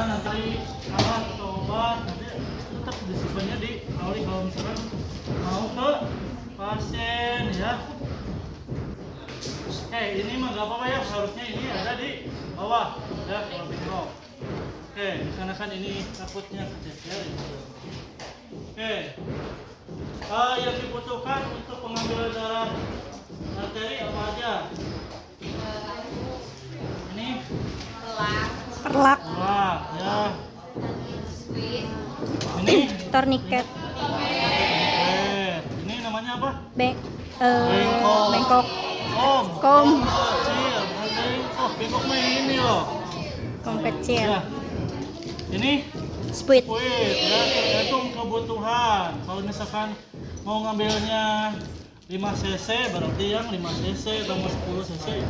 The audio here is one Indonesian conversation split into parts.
Nah, nanti alat atau obat nanti tetap disimpannya di auli kalau misalkan mau ke pasien ya. Ini mah gak apa-apa ya, harusnya ini ada di bawah ya kalau bingung. Karena kan ini takutnya kececer. Yang dibutuhkan untuk pengambilan darah arteri apa aja? Ini Perlak, ya. Ini torniket, ini namanya apa? bengkok, kom kecil, bengkok mah ini loh. kom kecil, Ya. Ini spuit, ya, tergantung kebutuhan. Kalau misalkan mau ngambilnya 5 cc berarti yang 5 cc atau 10 cc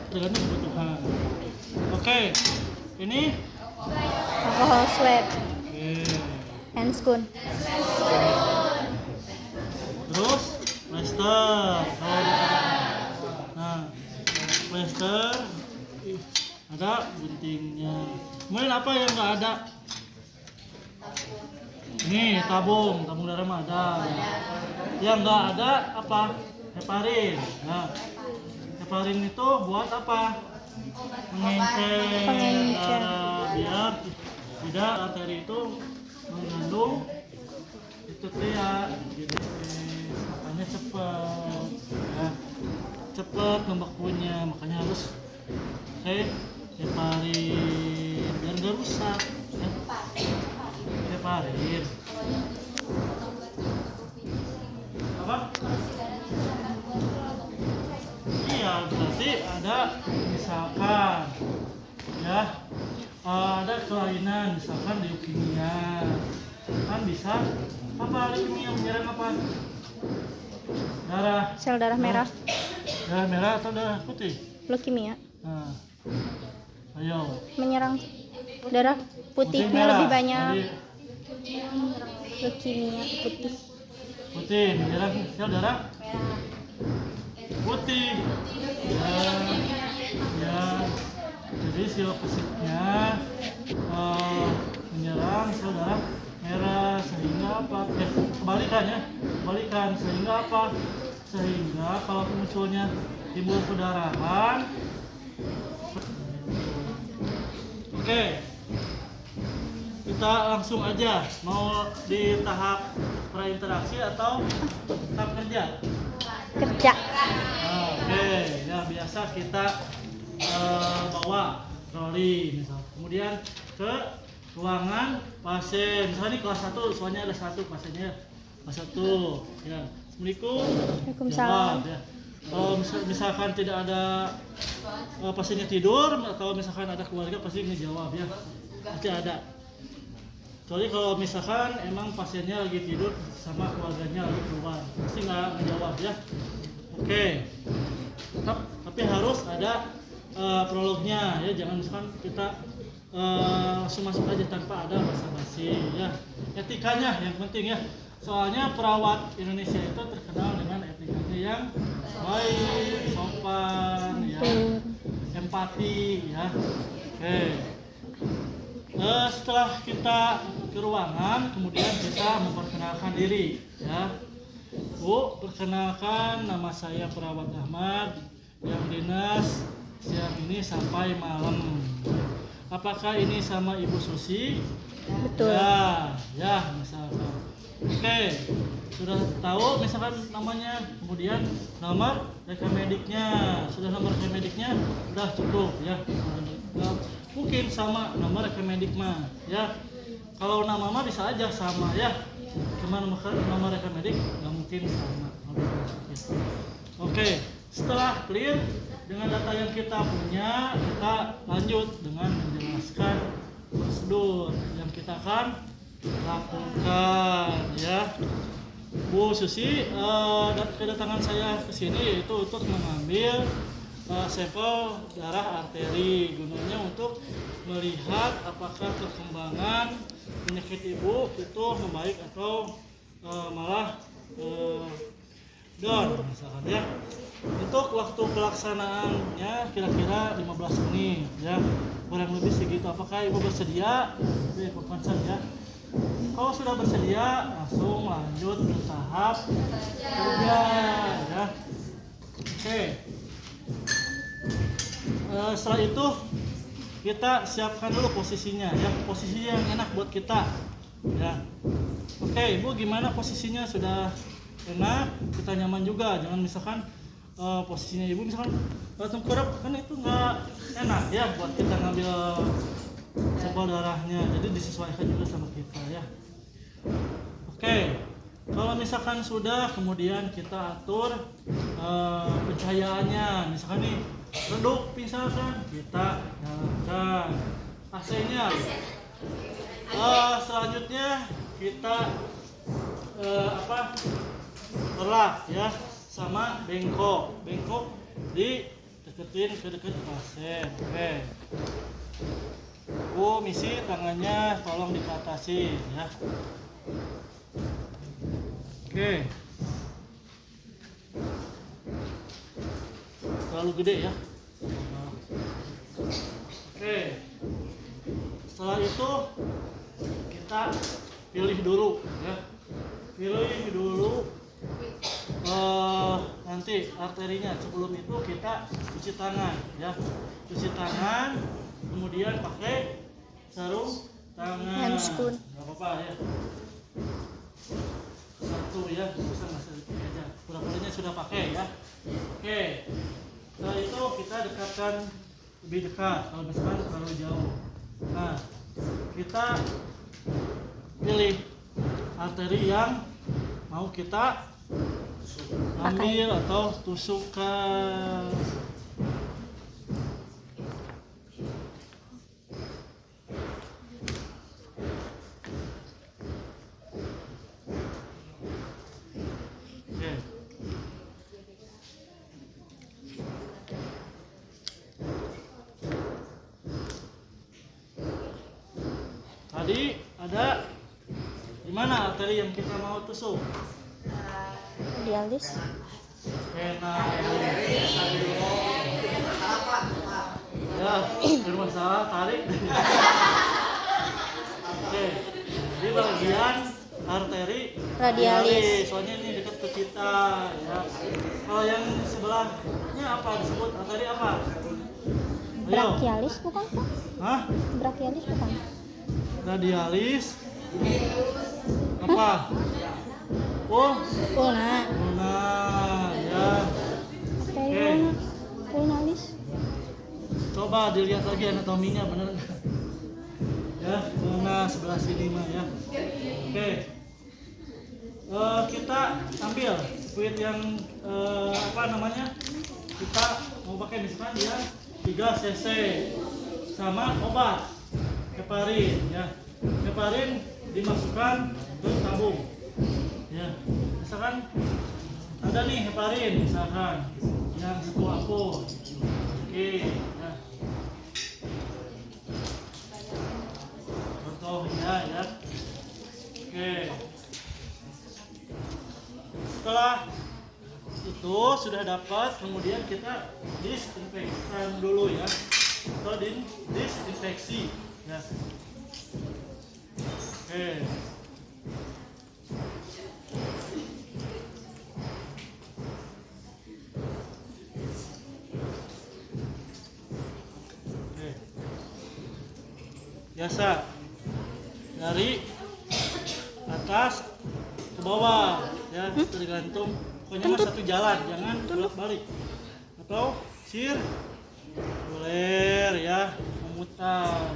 tergantung kebutuhan. Ini alkohol swab, handscoon, terus plester. Nah, plester ada guntingnya. Kemudian apa yang nggak ada? Ini tabung darah mah ada. Yang nggak ada apa? Heparin. Nah, heparin itu buat apa? Mengencer darah biar tidak arteri itu mengandung itu ya, gitu. Makanya cepat membeku-nya, makanya harus heparin biar nggak rusak ya. Heparin apa? Iya, berarti ada misalkan ya ada kelainan misalkan leukemia kan bisa apa leukemia menyerang apa? sel darah merah, Darah merah atau darah putih? leukemia, Nah, ayo. menyerang darah putihnya merah. lebih banyak, Tadi leukemia putih menyerang sel darah putih. Ya. Jadi silopusitnya menyerang sel darah merah sehingga apa? Kebalikan sehingga apa? Sehingga kalau munculnya timbul perdarahan. Kita langsung aja mau di tahap prainteraksi atau tahap kerja? kerja, Ya biasa kita bawa troli misal, kemudian ke ruangan pasien. Misalnya di kelas 1 soalnya ada satu pasiennya, kelas 1 ya. Assalamualaikum. Waalaikumsalam. Jawab, ya. Kalau misalkan tidak ada pasiennya tidur atau misalkan ada keluarga pasti ngejawab ya, pasti ada. Kecuali kalau misalkan emang pasiennya lagi tidur sama keluarganya lagi keluar, pasti nggak ngejawab ya. Tapi harus ada prolognya ya, jangan misalkan kita langsung masuk aja tanpa ada basa-basi ya. Etikanya yang penting ya, soalnya perawat Indonesia itu terkenal dengan etikanya yang baik, sopan ya, empati ya. Setelah kita ke ruangan, kemudian kita memperkenalkan diri ya. Bu, perkenalkan, nama saya Perawat Ahmad yang dinas siang ini sampai malam. Apakah ini sama Ibu Susi? betul, Ya misalkan. Sudah tahu misalkan namanya, kemudian nomor rekamediknya. Sudah nomor rekamediknya sudah cukup ya. Mungkin sama nomor rekemedik mah ya. Kalau nama mah bisa aja sama ya, cuma nomor rekemedik nggak mungkin sama. Setelah clear dengan data yang kita punya, kita lanjut dengan menjelaskan prosedur yang kita akan lakukan ya. Bu Susi, kedatangan saya ke sini itu untuk mengambil sampel darah arteri, gunanya untuk melihat apakah perkembangan penyakit ibu itu membaik atau malah down misalkan ya. Untuk waktu pelaksanaannya kira-kira 15 menit ya, kurang lebih segitu. Apakah ibu bersedia? Ibu konsen ya. Kalau sudah bersedia, langsung lanjut ke tahap kerja ya. Oke. Setelah itu kita siapkan dulu posisinya ya, posisi yang enak buat kita ya. Oke, ibu gimana posisinya? Sudah enak, kita nyaman juga. Jangan misalkan posisinya ibu misalkan tengkurap, kan itu nggak enak ya buat kita ngambil sampel darahnya. Jadi disesuaikan juga sama kita ya. Oke, kalau misalkan sudah, kemudian kita atur pencahayaannya. Misalkan nih redup misalkan, kita nyalakan AC-nya. Selanjutnya kita perlak ya, sama bengkok deketin ke dekat pasien. Oke, misi tangannya tolong dipatasi ya. Oke, terlalu gede ya. Oke, setelah itu kita pilih dulu ya, nanti arterinya. Sebelum itu kita cuci tangan ya, kemudian pakai sarung tangan. Handscoon. Gak apa-apa ya, satu ya, bisa masih aja. Pura-puranya sudah pakai ya. Oke, setelah itu kita dekatkan lebih dekat. Kalau misalkan terlalu jauh, nah kita pilih arteri yang mau kita ambil atau tusukkan. Oke. Tadi ada di mana arteri yang kita mau tusuk? Dialis. Enak. Ya, bermasalah tarik. Oke, di bagian arteri Radialis. soalnya ini dekat ke kita ya. Kalau yang sebelahnya apa disebut arteri apa? Ayo. Brachialis bukan Pak? Hah? Brachialis bukan? Radialis. Apa? Ulna. Ya. Oke. Ulnalis. Coba dilihat lagi anatominya, bener nggak? Ya, ulna sebelah sini mah ya. Oke. Kita ambil fluid yang kita mau pakai, misalkan dia 3 cc sama obat heparin ya. Heparin dimasukkan ke tabung ya. Misalkan ada nih heparin, misalkan yang 1 ampul. Oke ya. Contohnya ya. Oke. Setelah itu sudah dapat, kemudian kita disinfektan dulu ya, atau disinfeksi ya. Oke. Oke. Biasa dari atas ke bawah ya, tergantung. Pokoknya mah satu jalan, jangan bolak-balik. Atau sirkuler ya, memutar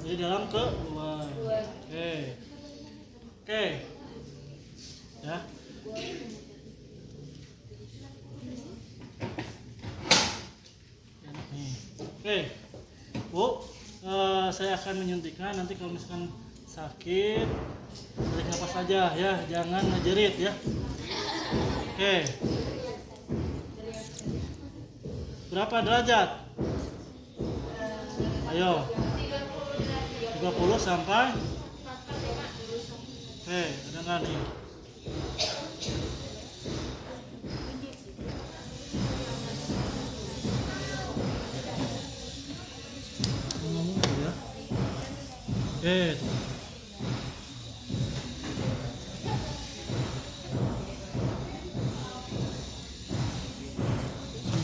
dari dalam ke luar. Oke. Oke. Ya. Nih. Oke. Bu, saya akan menyuntikkan. Nanti kalau misalkan sakit, tarik nafas saja ya, jangan ngejerit ya. Oke. Berapa derajat? Ayo. 30 sampai. Oke, ada nggak nih? Oke.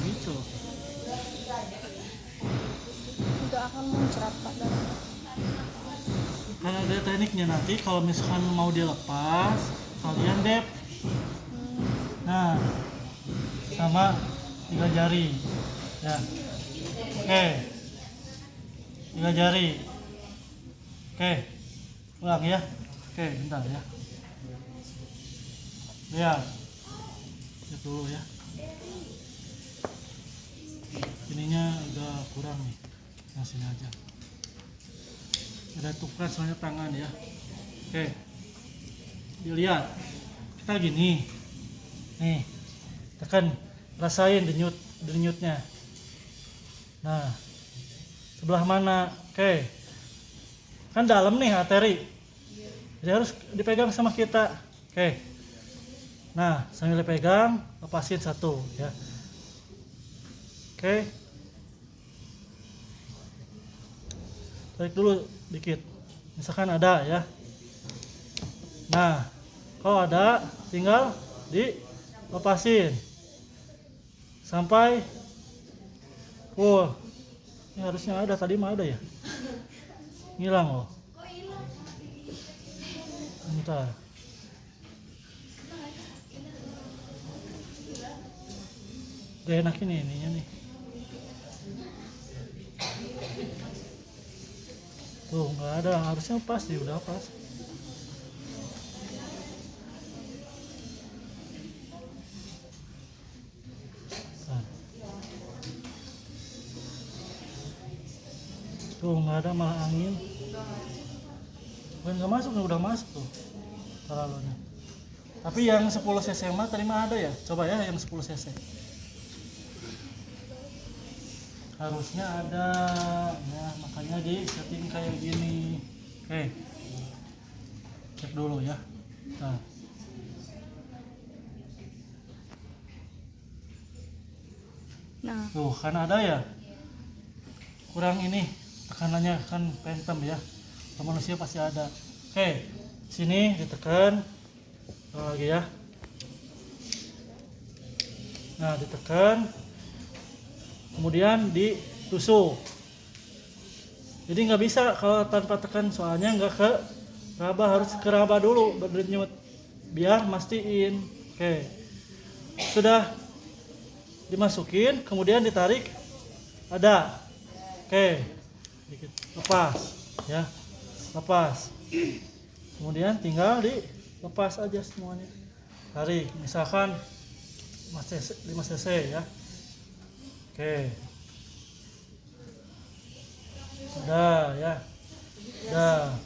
Gitu. Untuk akan muncrat Pak darahnya. Karena ada tekniknya nanti kalau misalkan mau dilepas, kalian dep. Nah, sama 3 jari. Ya. Oke. 3 jari. Oke. Ulang ya. Oke, bentar ya. Lihat. Lihat dulu ya. Ininya agak kurang nih. Yang sini aja. Ada tukar soalnya tangan ya. Oke. Dilihat. Kita gini. Nih. Tekan, rasain denyutnya. Nah. Sebelah mana? Oke. Kan dalam nih arteri. Jadi harus dipegang sama kita. Oke. Nah, sambil dipegang, lepasin satu ya. Oke. Tarik dulu dikit. Misalkan ada ya. Nah, kalau ada tinggal dilepasin. Sampai ini harusnya ada, tadi mah ada ya. Ngilang loh. Bentar. Gak enak ini ininya nih. Tuh nggak ada, harusnya pas sih, udah pas. Nah. Tuh nggak ada, malah angin. Bukan nggak masuk, udah masuk tuh paralonnya. Tapi yang 10 cc mah tadi mah ada ya. Coba ya yang 10 cc. Harusnya ada ya, makanya di setting kayak gini. Oke, cek dulu ya. Nah, Tuh kan ada ya, kurang ini tekanannya kan phantom ya. Kalau manusia pasti ada. Oke, sini ditekan lagi ya. Nah, ditekan, kemudian ditusuk. Jadi nggak bisa kalau tanpa tekan, soalnya nggak ke raba, harus ke raba dulu berdenyut biar mastiin. Oke, sudah dimasukin, kemudian ditarik, ada. Oke, dikit lepas ya, lepas. Kemudian tinggal dilepas aja semuanya. Tarik, misalkan 5 cc ya. Oke. Udah ya. Udah.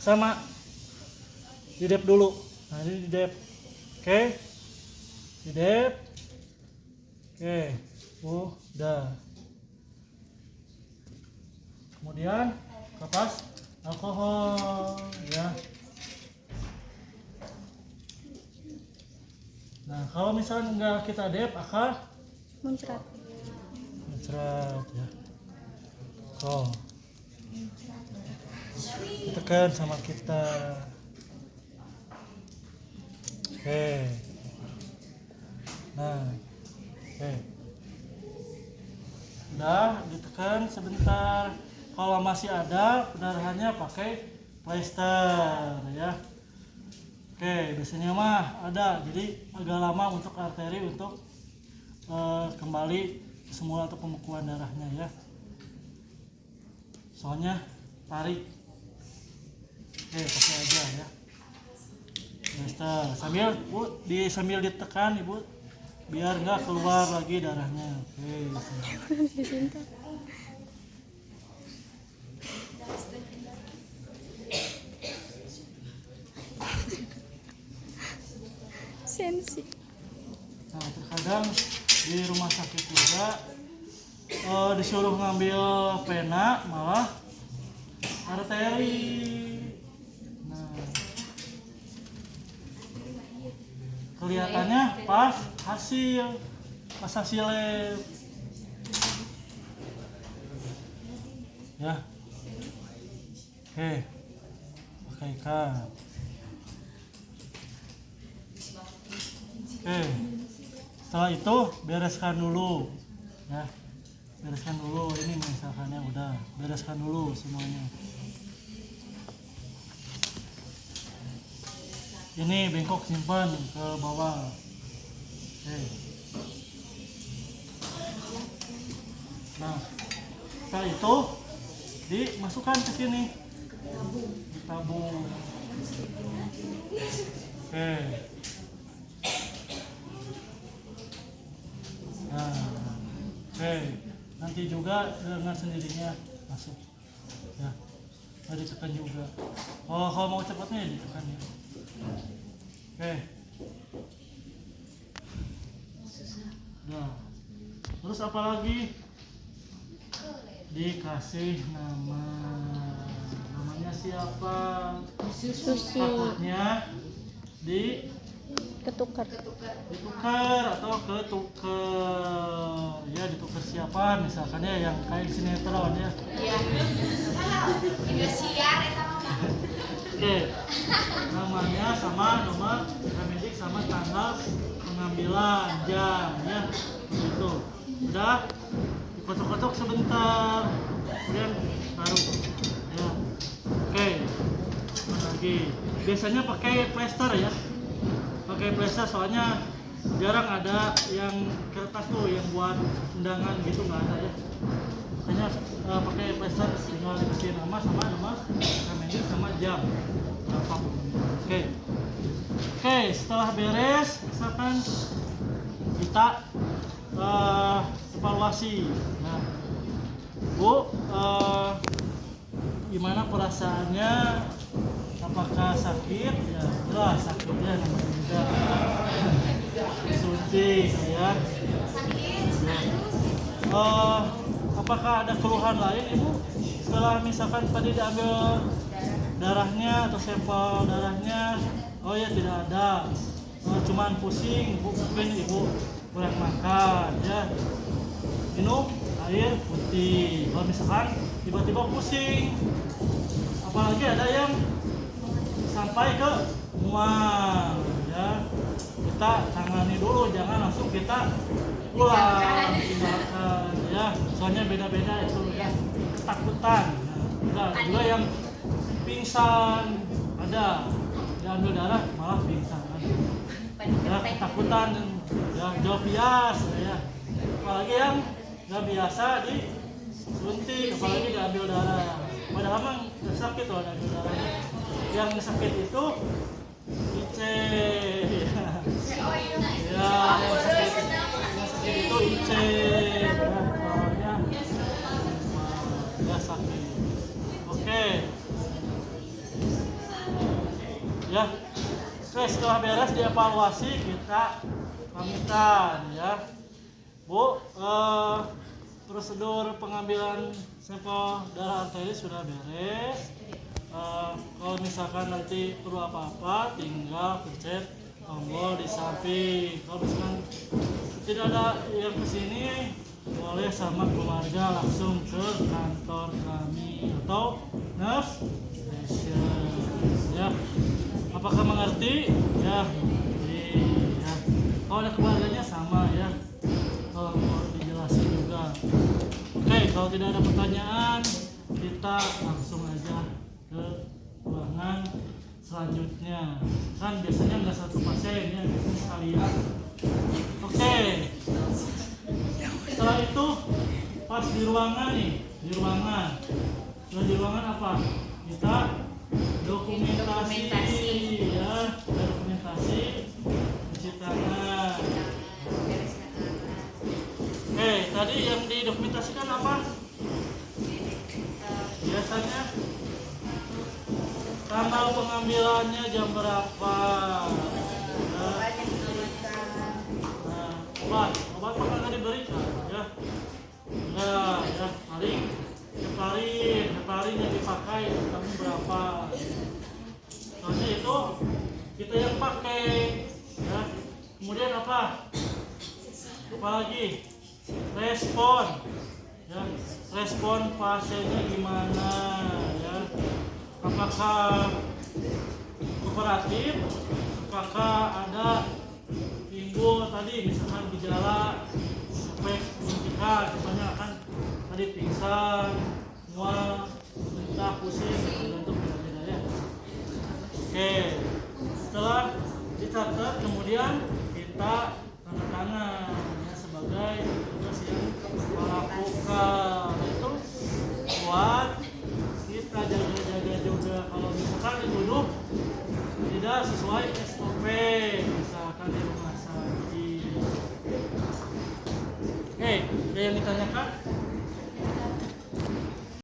Sama. Didep dulu. Nah, ini didep. Oke. Didep. Oke. Udah. Kemudian lepas alkohol ya. Nah, kalau misalnya nggak kita dep akan muncrat. muncrat ya. Oh, tekan sama kita. Oke. Nah, oke. Udah ditekan sebentar. Kalau masih ada pendarahannya, pakai plester ya. Oke, biasanya mah ada, jadi agak lama untuk arteri untuk kembali semula untuk pembekuan darahnya ya. Soalnya tarik. Oke, pakai aja ya. Plester sambil ditekan Ibu, biar nggak keluar lagi darahnya. Oke. Disinta. Sensi. Nah, terkadang di rumah sakit juga disuruh ngambil pena malah arteri. Nah, kelihatannya pas hasilnya ya. Oke, pakai ikat. Oke, setelah itu bereskan dulu, ya. Bereskan dulu ini misalkannya udah, bereskan dulu semuanya. Ini bengkok simpan ke bawah. Oke. Nah, setelah itu dimasukkan ke sini. Ditabung. Oke. Nah, oke. Nanti juga dengan sendirinya masuk. Ya. Nggak ditekan juga. Kalau mau cepatnya ya ditekan ya. Oke. Nah, terus apa lagi? Dikasih namanya siapa? Susi. Takutnya Ketukar. ditukar atau ketukar, ya ditukar siapa? Misalkannya yang kayak sinetron ya. Oke, namanya sama nomor rekening sama tanggal pengambilan jam ya, begitu. Udah dikocok-kocok sebentar, kemudian taruh ya. Oke, apa lagi? Biasanya pakai plester ya, pakai plester soalnya jarang ada yang kertas tuh yang buat undangan gitu, nggak ada ya. Makanya pakai plester, tinggal dikasih nama sama nomor rekening sama jam berapa. Oke, setelah beres misalkan kita evaluasi. Nah, Bu, gimana perasaannya? Apakah sakit? Ya, jelas sakitnya namanya juga disuntik ya. Apakah ada keluhan lain Ibu setelah misalkan tadi diambil darahnya atau sampel darahnya? Oh ya, tidak ada. Cuman pusing, mungkin Ibu kurang makan ya. Minum air putih. Kalau misalkan tiba-tiba pusing, apalagi ada yang sampai ke mual ya, kita tangani dulu, jangan langsung kita pulang tinggalkan ya, soalnya beda-beda itu ya, ketakutan. Nah, ada juga yang pingsan, ada diambil darah malah pingsan, ada ya, ketakutan ya, jawab bias ya, apalagi yang nggak biasa disuntik, apalagi diambil darah, padahal mah sakit loh diambil darahnya. Yang sakit itu IC ya, yang sakit itu IC ya, soalnya ya sakit. Oke ya, setelah beres dievaluasi kita pamitan ya. Bu, prosedur pengambilan sampel darah arteri sudah beres. Kalau misalkan nanti perlu apa-apa tinggal pencet tombol di samping. Kalau misalkan tidak ada yang kesini, boleh sama keluarga langsung ke kantor kami atau nurse station ya. Apakah mengerti ya? Ya. Kalau ada keluarganya sama ya, kalau mau dijelasin juga. Oke, kalau tidak ada pertanyaan kita langsung aja ke ruangan selanjutnya. Kan biasanya nggak satu pasien ya, biasanya sekalian. Oke. Setelah itu pas di ruangan nih, di ruangan. Setelah di ruangan apa? Kita dokumentasi ya, dokumentasi cuci tangan. Oke, tadi yang didokumentasikan apa? Biasanya tanggal pengambilannya jam berapa? Obat akan diberikan ya. Enggak ya, paling heparin yang dipakai tahun berapa? Soalnya itu kita yang pakai ya. Kemudian apa? Apalagi respon ya, respon pasiennya gimana ya. apakah kooperatif, apakah ada timbul tadi misalkan gejala efek penyuntikan, contohnya kan tadi pingsan, mual, muntah, pusing, itu beda-beda ya. Oke, setelah dicatat kemudian kita tanda tangan ya, sebagai tugas yang melakukan itu buat kita jaga-jaga juga kalau misalkan dituduh tidak sesuai